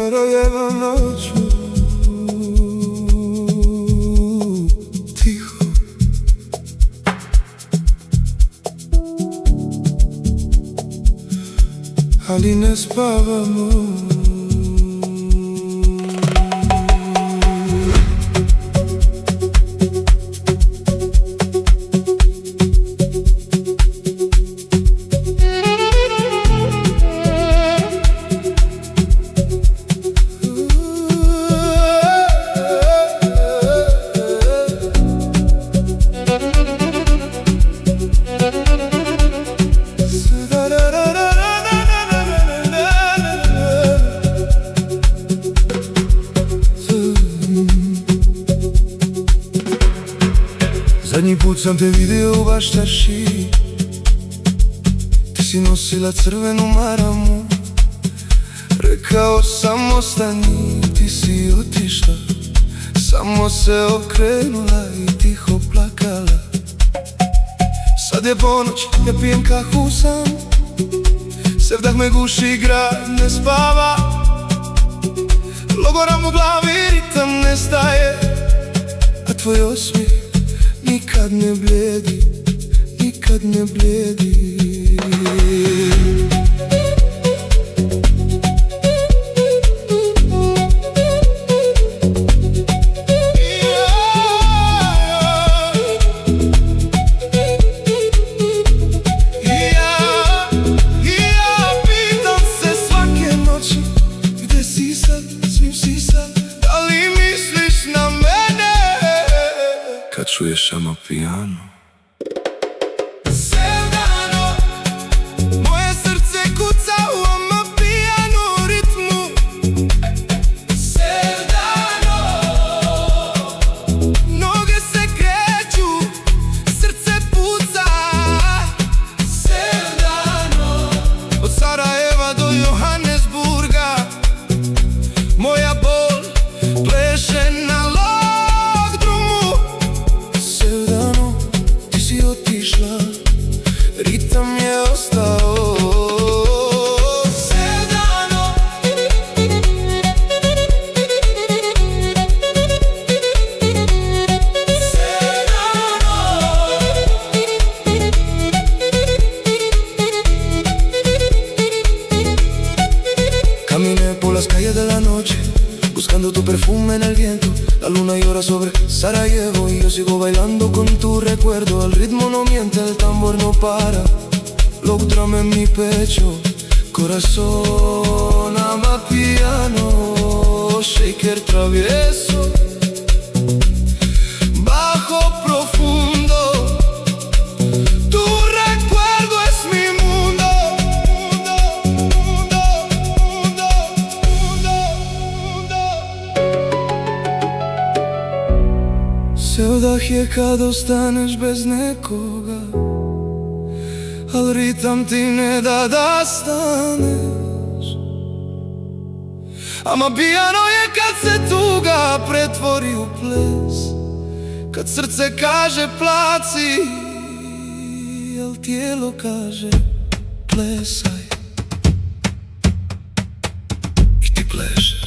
Sarajeva noću, tiho. Ali ne spavamo. Zadnji put sam te vidio u Baštarši, ti si nosila crvenu maramu. Rekao sam ostani, ti si otišla, samo se okrenula i tiho plakala. Sad je ponoć, ja pijem kahu sam, sevdah me guši, grad ne spava. Logoram u glavi, ritam nestaje, a tvoj osmijeh nikad ne blijedi, nikad ne blijedi. Pitam se svake noći, gdje si sad, svim si sad, da li misliš na mene kad čuješ Amapiano? Sevdano, moje srce kuca u Amapiano ritmu. Sevdano, noge se kreću, srce puca. Sevdano, od Sarajeva do Johannesburga, moja bol pleše na logdrumu. Sevdano, ti si otišla, ritam je ostao. Sevdano, caminé por las calles de la noche, buscando tu perfume en el viento. La luna llora sobre Sarajevo y yo sigo bailando con tu recuerdo. El ritmo no miente, el tambor no para, lógrame en mi pecho. Corazón, Amapiano, shaker travieso, bajo profundo. Tu recuerdo es mi mundo, mundo, mundo, mundo, mundo. Sevdah je kad ostaneš bez nekoga, al ritam ti ne da staneš. Amapiano je kad se tuga pretvori u ples, kad srce kaže placi, al tijelo kaže plesaj. I ti plešeš.